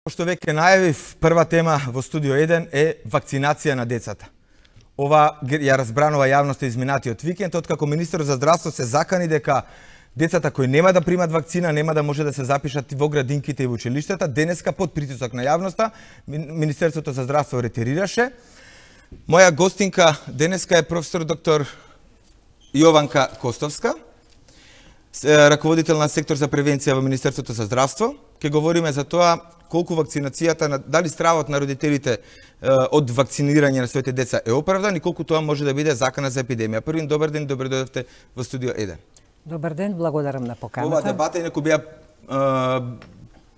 Што веќе најавив, прва тема во Студио 1 е вакцинација на децата. Ова ја разбранува јавноста изминатиот викенд, откако министерот за здравство се закани дека децата кои нема да примат вакцина нема да може да се запишат во градинките и во училиштата. Денеска под притисок на јавноста Министерството за здравство ретирираше. Моја гостинка денеска е професор доктор Јованка Костовска, раководител на сектор за превенција во Министерството за здравство. Ке говориме за тоа колку вакцинацијата, дали стравот на родителите од вакцинирање на своите деца е оправдан и колку тоа може да биде закана за епидемија. Првин добар ден, добре дојдовте во Студио 1. Добар ден, благодарам на поканата. Ова дебата инаку беа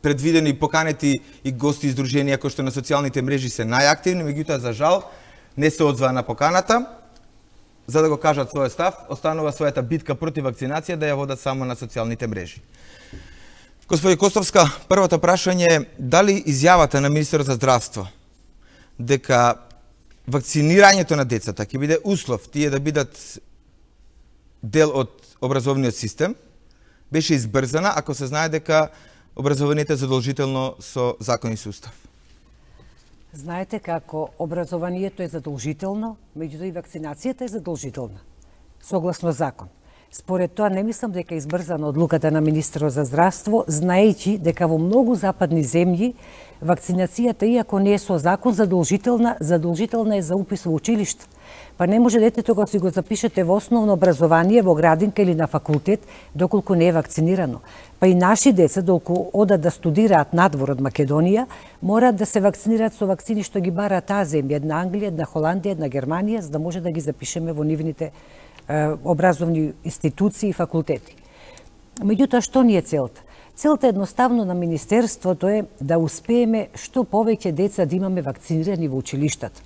предвидени поканети и гости издруженија кои што на социјалните мрежи се најактивни, меѓутоа за жал не се одзваа на поканата. За да го кажат својот став, останува својата битка против вакцинација да ја водат само на социјалните мрежи. Господи Костовска, првото прашање е дали изјавата на министерот за здравство дека вакцинирањето на децата ќе биде услов тие да бидат дел од образовниот систем беше избрзана ако се знае дека образованието е задолжително со закон и со устав. Знаете како образованието е задолжително, меѓутоа и вакцинацијата е задолжителна, согласно закон. Според тоа не мислам дека е избрзана одлуката на министерот за здравство, знаејќи дека во многу западни земји вакцинацијата, иако не е со закон задолжителна е за упис во училиште. Па не може детето кога си го запишете во основно образование, во градинка или на факултет, доколку не е вакцинирано. Па и наши деца, доколку одат да студираат надвор од Македонија, мораат да се вакцинираат со вакцини што ги бара таа земја, една Англија, една Холандија, една Германија, за да може да ги запишеме во нивните образовни институции и факултети. Меѓутоа, што ни е целта? Целта едноставно на Министерството е да успееме што повеќе деца да имаме вакцинирани во училиштата.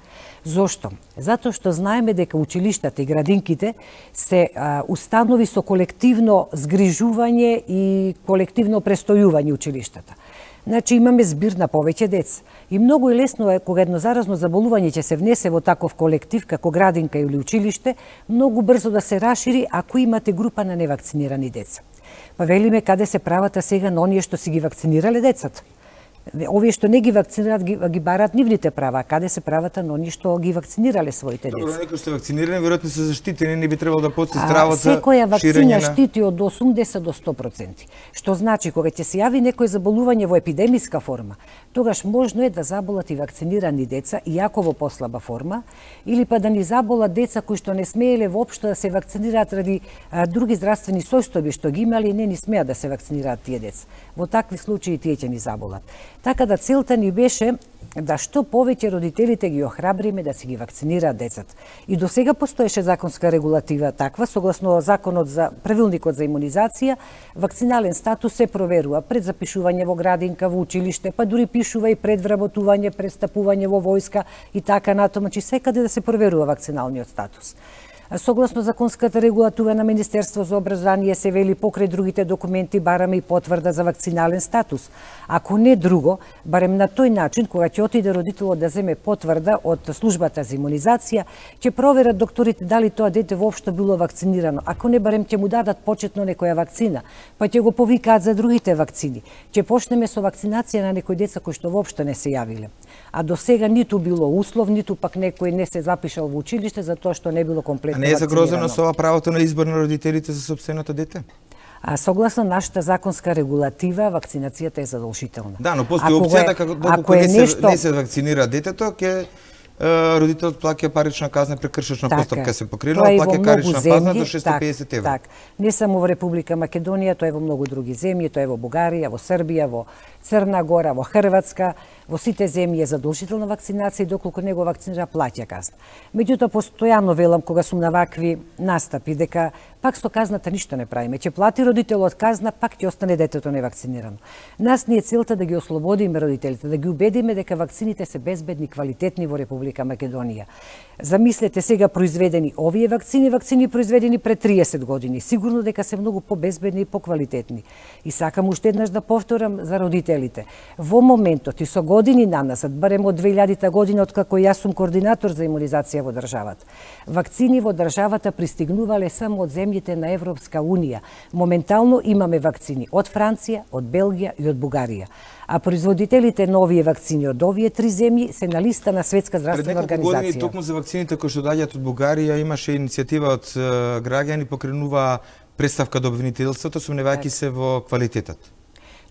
Зошто? Затоа што знаеме дека училиштата и градинките се установи со колективно згрижување и колективно престојување училиштата. Значи имаме збир на повеќе деца. И многу е лесно кога едно заразно заболување ќе се внесе во таков колектив како градинка или училиште, многу брзо да се рашири ако имате група на невакцинирани деца. Па велиме каде се правата сега на оние што си ги вакцинирале децата. Овие што не ги вакцинираат ги бараат нивните права, а каде се правата на оние што ги вакцинирале своите деца. Добро, некои што вакцинирани веројатно се заштитени, не би требало да постои стравот за секоја вакцина штити од 80 до 100%. Што значи кога ќе се јави некој заболување во епидемиска форма, тогаш можно е да заболат и вакцинирани деца, иако во послаба форма, или па да ни заболат деца кои што не смееле воопшто да се вакцинираат ради други здравствени состојби што ги имале и не смеат да се вакцинираат тие деца. Во такви случаи тие ќе ни заболат. Така да целта ни беше да што повеќе родителите ги охрабриме да си ги вакцинираат децата. И до сега постоеше законска регулатива таква, согласно законот за правилникот за имунизација, вакцинален статус се проверува пред запишување во градинка, во училиште, па дури пишува и пред вработување, пред стапување во војска и така натаму, че секаде да се проверува вакциналниот статус. Согласно законската регулатива на Министерство за образование се вели покрај другите документи бараме и потврда за вакцинален статус. Ако не друго, барем на тој начин, кога ќе отиде родителот да земе потврда од службата за имунизација, ќе проверат докторите дали тоа дете воопшто било вакцинирано. Ако не, барем ќе му дадат почетно некоја вакцина, па ќе го повикаат за другите вакцини. Ќе почнеме со вакцинација на некои деца кои што воопшто не се јавиле. А до сега ниту било услов, ниту пак некој не се запишал во училиште за тоа што не било комплетно. А не е загрозено со ова правото на избор на родителите за сопственото дете? Согласно нашата законска регулатива, вакцинацијата е задолжителна. Да, но постои опцијата доколку не се вакцинира детето, ќе родителот плаќа парична казна, прекршечна постапка се покренува, плаќа парична казна до 650 евра. Так, не само во Република Македонија, тоа е во многу други земји, тоа е во Бугарија, во Србија, во Црна Гора, во Хрватска, во сите земји е задолжителна вакцинација и доколку не го вакцинира плаќа казна. Меѓутоа постојано велам кога сум на вакви настапи дека пак со казната ништо не правиме. Ќе плати родителот казна, пак ќе остане детето невакцинирано. Нас не е целта да ги ослободиме родителите, да ги убедиме дека вакцините се безбедни, квалитетни во Република Македонија. Замислете сега произведени овие вакцини произведени пред 30 години. Сигурно дека се многу побезбедни и поквалитетни. И сакам уште еднаш да повторам за родителите. Во моментот и со години наназад, барем од 2000 година, откако јас сум координатор за имунизација во државата, вакцини во државата пристигнувале само од земјите на Европска Унија. Моментално имаме вакцини од Франција, од Белгија и од Бугарија. А производителите на овие вакцини од овие три земји се на листа на Светска здравствена организација. Пред неколку години токму за вакцините кои што доаѓаат од Бугарија имаше иницијатива од граѓани, покренува представка до обвинителството, сомневајќи се во квалитетот.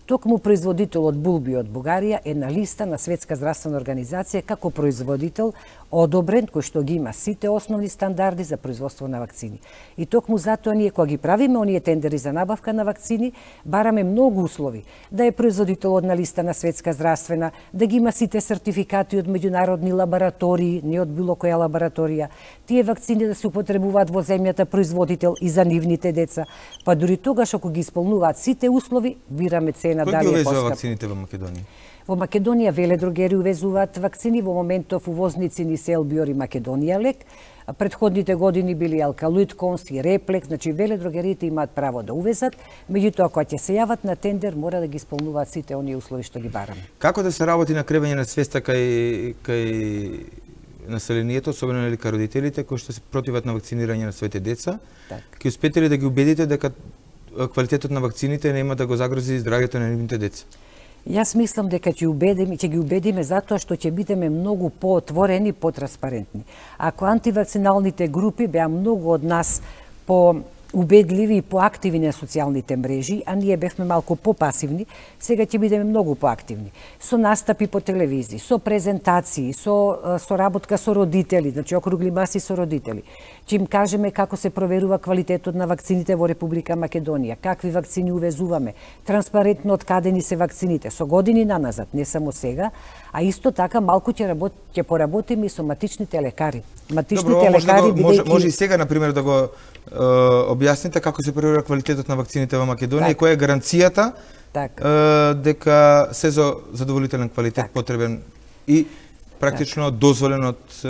Токму производителот булби од Бугарија е на листа на Светска здравствена организација како производител одобрен, кој што ги има сите основни стандарди за производство на вакцини. И токму затоа ние кога ги правиме оние тендери за набавка на вакцини, бараме многу услови. Да е производителот на листа на Светска здравствена, да ги има сите сертификати од меѓународни лаборатории, не од било која лабораторија, тие вакцини да се употребуваат во земјата производител и за нивните деца, па дури тогаш ако ги исполнуваат сите услови, бираме цена дали е поскапа. Кој ги вакцините во Македонија? Во Македонија веледрогери увезуваат вакцини, во моментов увозници ни се Елбиор и Македонија лек. Предходните години били Алкалоид, Конс и Реплекс, значи веледрогерите имаат право да увезат, меѓутоа кога ќе се јават на тендер мора да ги исполнуваат сите оние услови што ги бараме. Како да се работи на кревење на свеста кај населението, особено на родителите кои што се противат на вакцинирање на своите деца? Ќе успеете ли да ги убедите дека квалитетот на вакцините нема да го загрози здравјето на нивните деца? Јас мислам дека ќе ги убедиме затоа што ќе бидеме многу поотворени, потранспарентни. Ако антивакциналните групи беа многу од нас убедливи и поактивни на социјалните мрежи, а ние бевме малку попасивни, сега ќе бидеме многу поактивни. Со настапи по телевизии, со презентации, со работка со родители, значи округли маси со родители. Ќе им кажеме како се проверува квалитетот на вакцините во Република Македонија, какви вакцини увезуваме, транспарентно од каде ни се вакцините, со години наназад, не само сега, а исто така малку ќе поработиме и со матичните лекари. Матичните лекари може и сега на пример да го објасните како се проверува квалитетот на вакцините во Македонија и која е гаранцијата дека се за задоволителен квалитет потребен и практично дозволен од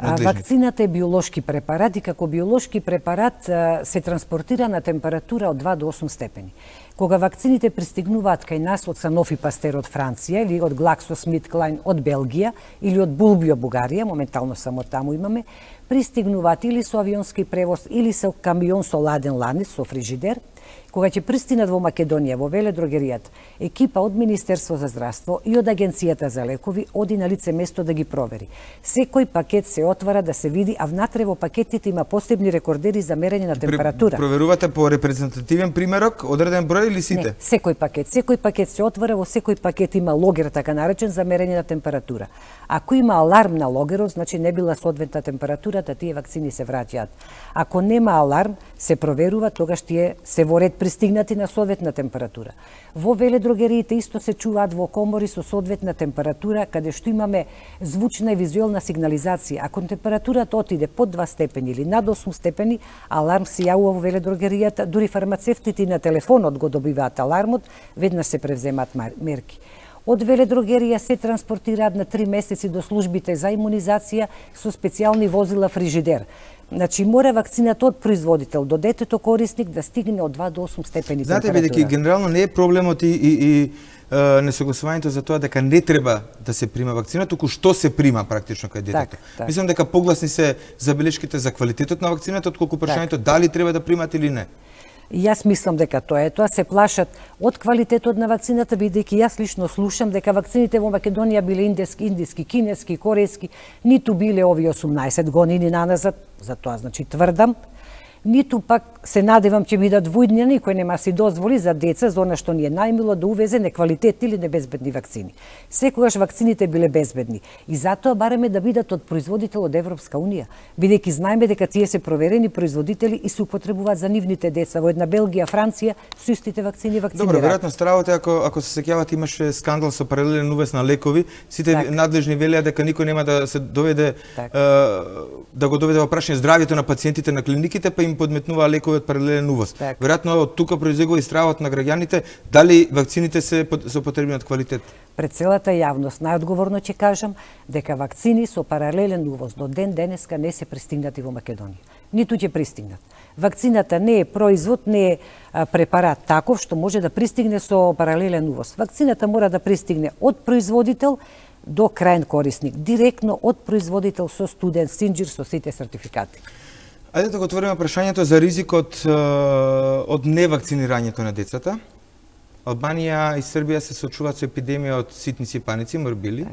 Вакцината е биолошки препарат и како биолошки препарат се транспортира на температура од 2 до 8 степени. Кога вакцините пристигнуваат кај нас од Sanofi Pasteur од Франција или од GlaxoSmithKline од Белгија или од Bulbio Бугарија, моментално само таму имаме, пристигнуваат или со авионски превоз или со камион со ладен ланец, со фрижидер. Кога ќе пристигнат во Македонија, во веледрогеријата, екипа од Министерство за здравство и од Агенцијата за лекови оди на лице место да ги провери. Секој пакет се отвара да се види, а внатре во пакетите има посебни рекордери за мерење на температура. Проверувате по репрезентативен примерок, одреден број или сите? Не, секој пакет се отвара, во секој пакет има логер, така наречен, за мерење на температура. Ако има аларм на логерот, значи не била соодветна температурата, тие вакцини се враќаат. Ако нема аларм, се проверува, тогаш тие се во ред пристигнати на соодветна температура. Во веледрогериите исто се чуваат во комори со соодветна температура, каде што имаме звучна и визуелна сигнализација. Ако температурата отиде под 2 степени или над 8 степени, аларм се јавува во веледрогеријата, дури фармацевтите на телефонот го добиваат алармот, веднаш се превземаат мерки. Од веледрогерија се транспортираат на 3 месеци до службите за имунизација со специјални возила фрижидер. Значи, мора вакцината од производител до детето корисник да стигне од 2 до 8 степени температура. Знаете, бидејќи генерално не е проблемот и несогласувањето за тоа дека не треба да се прима вакцина, туку што се прима практично кај детето. Мислам дека погласни се забелешките за квалитетот на вакцината, отколку прашањето дали треба да примат или не. И јас мислам дека тоа се плашат од квалитетот на вакцината, бидејќи јас лично слушам дека вакцините во Македонија биле индиски, кинески, корејски, ниту биле овие 18 години наназад, за тоа значи тврдам, ниту пак се надевам ќе бидат војдни, никој нема си дозволи за деца, за она што ни е најмило да увезе неквалитетни или небезбедни вакцини. Секогаш вакцините биле безбедни и затоа бараме да бидат од производител од Европска Унија, бидејќи знаеме дека тие се проверени производители и се употребуваат за нивните деца. Во една Белгија, Франција, со истите вакцини вакцинираат. Добро, веројатно стравате ако се сеќавате имаше скандал со паралелен увез на лекови, сите надлежни велеа дека никој нема да се доведе да го доведе во прашање здравјето на пациентите на клиниките, па им подметнуваа лекови од паралелен увоз. Веројатно од тука произлегува и стравот на граѓаните дали вакцините се потребни од квалитет. Пред целата јавност најодговорно ќе кажам дека вакцини со паралелен увоз до ден денеска не се пристигнати во Македонија. Ниту ќе пристигнат. Вакцината не е производ, не е препарат таков што може да пристигне со паралелен увоз. Вакцината мора да пристигне од производител до крајен корисник, директно од производител со студен синџир со сите сертификати. Ајде да го отвориме прашањето за ризикот од невакцинирањето на децата. Албанија и Србија се соочуваат со епидемија од ситници и паници, морбили.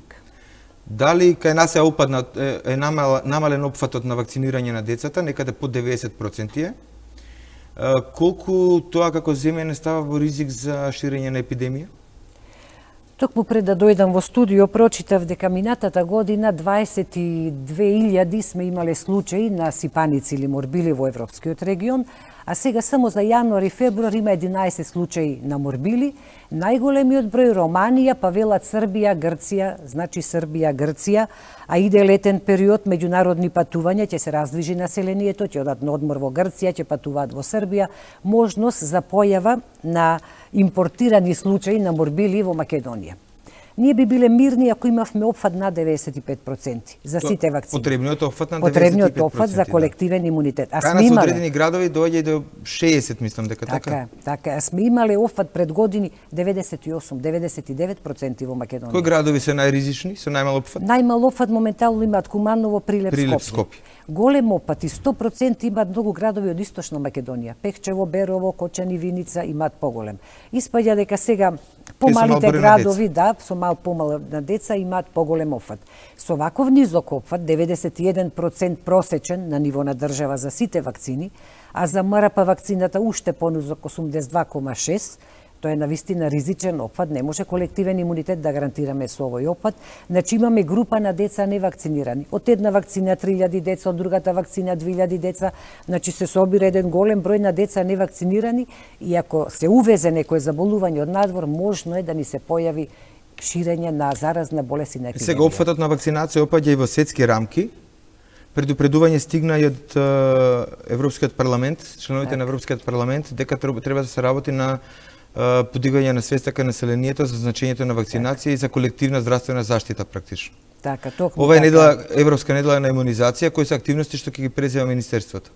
Дали кај нас е намален опфатот на вакцинирање на децата, некаде под 90% е? Колку тоа како земја не става во ризик за ширење на епидемија? Токму пред да дојдам во студио, прочитав дека минатата година 22.000 сме имале случаи на сипаници или морбили во европскиот регион, а сега само за јануар и февруар има 11 случаи на морбили. Најголемиот број Романија, па велат Србија, Грција, значи Србија, Грција, а иде летен период, меѓународни патувања, ќе се раздвижи населението, ќе одат на одмор во Грција, ќе патуваат во Србија, можност за појава на импортирани случаи на морбили во Македонија. Ние би биле мирни ако имавме опфат на 95% за сите вакцини. Потребниот опфат на 95%. Потребниот опфат за колективен имунитет. А сме имале одредени градови доаѓа и до 60, мислам дека така. Така е. Сме имале опфат пред години 98-99% во Македонија. Кои градови се најризични, со најмал опфат? Најмал опфат моментално имаат Куманово, Прилеп, Скопје. Голем опфат и 100% имаат многу градови од источна Македонија. Пехчево, Берово, Кочани, Виница имаат поголем. Испаѓа дека сега помалите градови, со мал помал на деца имаат поголем опфат. Со ваков низок опфат, 91% просечен на ниво на држава за сите вакцини, а за МРП вакцината уште понизок 82,6%, тоа е навистина ризичен опфат, не може колективен имунитет да гарантираме со овој опфат. Значи имаме група на деца невакцинирани. Од една вакцина 3000 деца, од другата вакцина 2000 деца, значи се собира еден голем број на деца невакцинирани и ако се увезе некое заболување од надвор, можно е да ни се појави ширење на заразна болест и на епидемија. Сега опфатот на вакцинација опаѓа и во светски рамки. Предупредување стигна и од Европскиот парламент, членовите на Европскиот парламент, дека треба да се работи на подигање на свеста кај населението за значењето на вакцинација и за колективна здравствена заштита практично. Така, токму. Ова е недела, Европска недела на имунизација, кои се активности што ќе ги презема Министерството?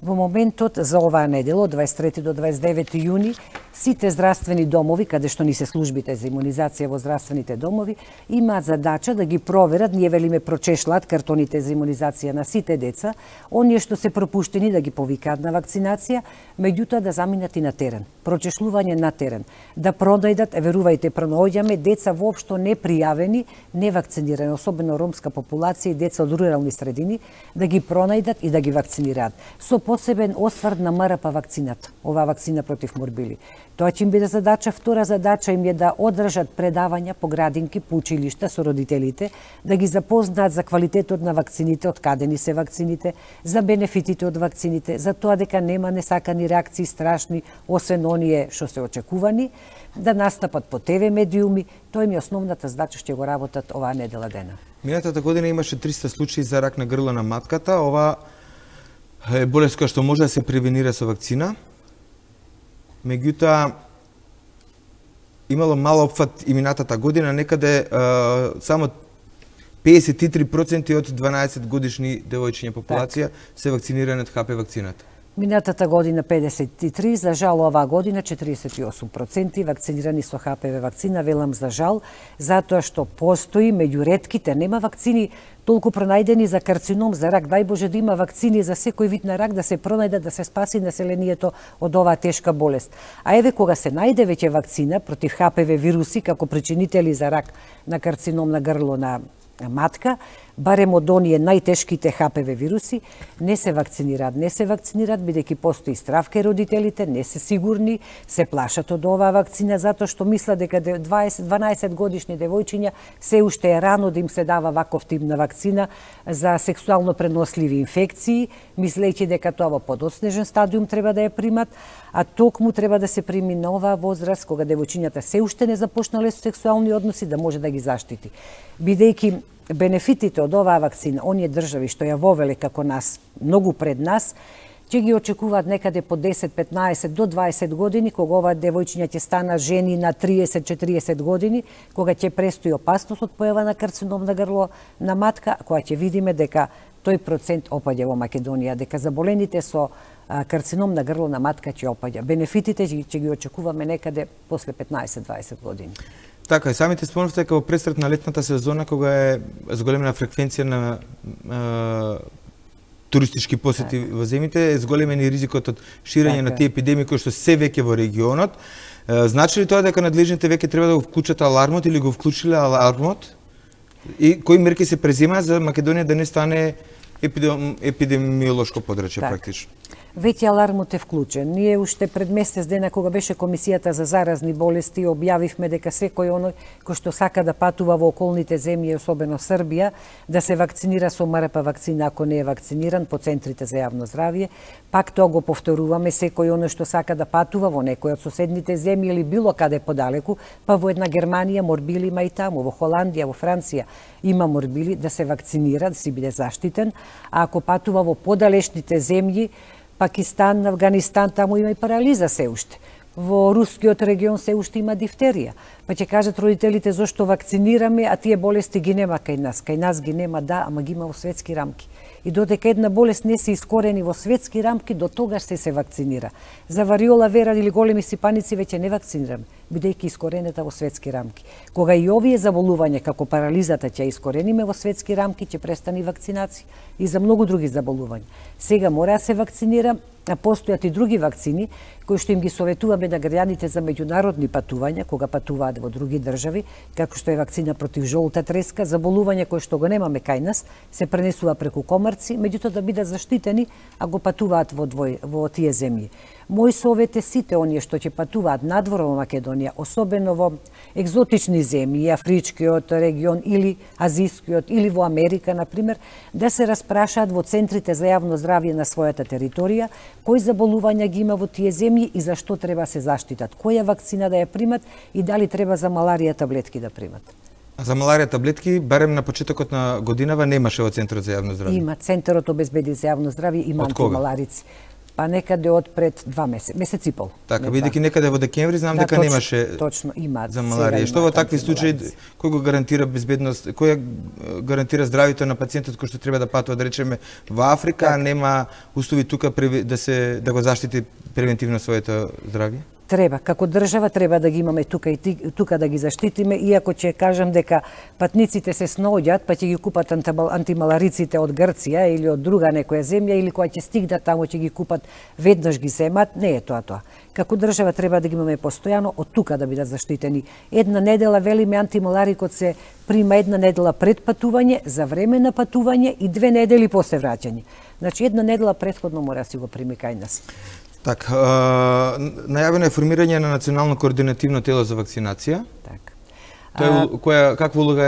Во моментот за оваа недела, од 23 до 29 јуни, сите здравствени домови, каде што ни се службите за имунизација во здравствените домови, имаат задача да ги проверат, ние велиме прочешлаат картоните за имунизација на сите деца, оние што се пропуштени да ги повикаат на вакцинација, меѓутоа да заминат и на терен. Прочешлување на терен. Да пронајдат, верувајте, пронаоѓаме деца воопшто непријавени, невакцинирани, особено ромска популација и деца од рурални средини, да ги пронајдат и да ги вакцинираат. Со посебен осврт на МРП вакцината, оваа вакцина против морбили. Тоа ќе им биде задача. Втора задача им е да одржат предавања по градинки, по училишта со родителите, да ги запознаат за квалитетот на вакцините, од каде ни се вакцините, за бенефитите од вакцините, за тоа дека нема несакани реакции страшни, освен оние што се очекувани, да настапат по ТВ медиуми. Тоа им е основната задача што го работат оваа недела дена. Минатата година имаше 300 случаи за рак на грло на матката. Ова е болест која што може да се превенира со вакцина. Меѓутоа, имало мал опфат и минатата година, некаде само 53% од 12 годишни девојчиња популација се вакцинирани од ХП вакцината. Минатата година 53, за жал оваа година 48% вакцинирани со ХПВ вакцина, велам за жал, затоа што постои меѓу ретките, нема вакцини толку пронајдени за карцином, за рак. Дај Боже да има вакцини за секој вид на рак, да се пронајдат, да се спаси населението од оваа тешка болест. А еве кога се најде веќе вакцина против ХПВ вируси како причинители за рак на карцином на грло на матка, барем од оние најтешките ХПВ вируси, не се вакцинираат, бидејќи постои страв кај родителите, не се сигурни, се плашат од оваа вакцина, затоа што мислат дека 12 годишни девојчиња се уште е рано да им се дава ваков тип на вакцина за сексуално преносливи инфекции, мислејќи дека тоа во подоцнежен стадиум треба да ја примат, а токму треба да се прими на оваа возраст, кога девојчињата се уште не започнале со сексуални односи, да може да ги заштити. Бидејќи бенефитите од оваа вакцина, оние држави што ја вовеле како нас, многу пред нас, ќе ги очекуваат некаде по 10, 15 до 20 години, кога оваа девојчиња ќе стана жени на 30-40 години, кога ќе престои опасност од појава на карцином на грло на матка, кога ќе видиме дека тој процент опаѓа во Македонија, дека заболените со карцином на грло на матка ќе опаѓа. Бенефитите ќе ги очекуваме некаде после 15-20 години. Така, и самите спомнавте дека во пресрет на летната сезона, кога е зголемена фреквенција на туристички посети во земјите, е зголемен и ризикот од ширење на тие епидемии кои што се веќе во регионот. Значи ли тоа дека надлежните веќе треба да го вклучат алармот или го вклучиле алармот? И кои мерки се преземаат за Македонија да не стане епидемиолошко подрачје практично? Веќе алармот е вклучен. Ние уште пред месец дена, кога беше Комисијата за заразни болести, објавивме дека секој оној кој што сака да патува во околните земји, особено Србија, да се вакцинира со МРП вакцина ако не е вакциниран по центрите за јавно здравје. Пак тоа го повторуваме, секој оној што сака да патува во некој од соседните земји или било каде подалеку, па во една Германија морбили има и таму, во Холандија, во Франција има морбили, да се вакцинира, да си биде заштитен, а ако патува во подалечните земји, Пакистан, Афганистан, таму има и парализа се уште. Во рускиот регион се уште има дифтерија. Па ќе кажат родителите зошто вакцинираме, а тие болести ги нема кај нас. Кај нас ги нема, да, ама ги има во светски рамки. И додека една болест не се искорени во светски рамки, до тогаш се вакцинира. За вариола вера или големи сипаници веќе не вакцинираме, бидејќи искоренета во светски рамки. Кога и овие заболувања, како парализата, ќе искорениме во светски рамки, ќе престани вакцинација и за многу други заболувања. Сега мора да се вакцинира, а постојат и други вакцини кои што им ги советуваме на граѓаните за меѓународни патувања, кога патуваат во други држави, како што е вакцина против жолта треска, заболување кои што го немаме кај нас, се пренесува преку комарци, меѓутоа да бидат заштитени, а го патуваат во тие земји. Мој совет е сите оние што ќе патуваат надвор во Македонија, особено во екзотични земји, афричкиот регион или азискиот или во Америка, например, да се распрашаат во центрите за јавно здравје на својата територија, кои заболувања ги има во тие земји и зашто треба се заштитат, која вакцина да ја примат и дали треба за маларија таблетки да примат. А за маларија таблетки, барем на почетокот на годинава, немаше во Центарот за јавно здравје? Има, Центарот обезбеди за јавно здравје, има антималарици. Па некаде од пред 2 месеци, месец и пол. Така, бидејќи некаде во декември знам дека немаше точно има за маларија. Што во такви случаи кој го гарантира безбедност, кој гарантира здравјето на пациентот кој што треба да патува, да речеме, во Африка, а нема услови тука да го заштити превентивно своето здравје? Треба, како држава треба да ги имаме тука и тука да ги заштитиме, иако ќе кажам дека патниците се снаоѓаат, па ќе ги купат антималариците од Грција или од друга некоја земја, или кога ќе стигнат таму ќе ги купат, веднаш ги земат, не е тоа. Како држава треба да ги имаме постојано од тука да бидат заштитени. Една недела, велиме, антималарикот се прима една недела пред патување, за време на патување и 2 недели после враќање. Значи една недела претходно мора да си го прими кај нас. Така, најавено е формирање на национално координативно тело за вакцинација. Така. Каква улога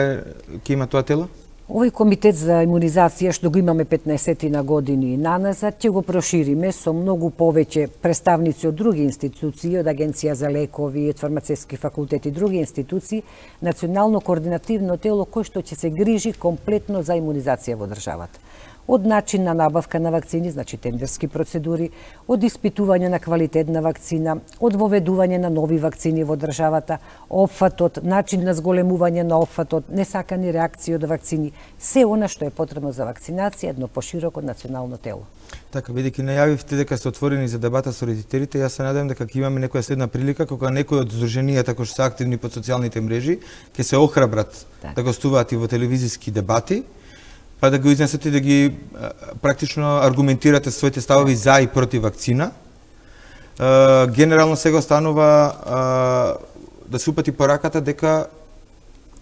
ќе има тоа тело? Овој комитет за имунизација што го имаме 15 на години наназад, ќе го прошириме со многу повеќе представници од други институции, од Агенција за лекови, од фармацевски факултет и други институции, национално координативно тело кој што ќе се грижи комплетно за имунизација во државата. Од начин на набавка на вакцини, значи тендерски процедури, од испитување на квалитетна вакцина, од воведување на нови вакцини во државата, опфатот, начин на зголемување на опфатот, несакани реакции од вакцини, се она што е потребно за вакцинација, едно пошироко национално тело. Така, бидејќи најавивте дека сте отворени за дебата со родителите, јас се надевам дека ќе имаме некоја следна прилика кога некои од здруженијата кои се активни по социјалните мрежи ќе се охрабрат да гостуваат и во телевизиски дебати, па да го изнесете, да ги практично аргументирате своите ставови за и против вакцина. Генерално сега останува да се упати пораката дека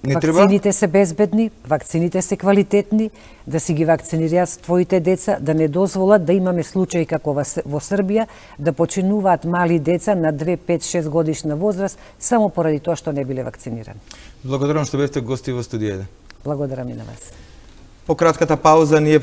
не треба... Вакцините се безбедни, вакцините се квалитетни, да си ги вакцинираат твоите деца, да не дозволат да имаме случаи како во Србија, да починуваат мали деца на 2, 5, 6 годишна возраст, само поради тоа што не биле вакцинирани. Благодарам што бевте гости во студијата. Благодарам и на вас. По кратката пауза ние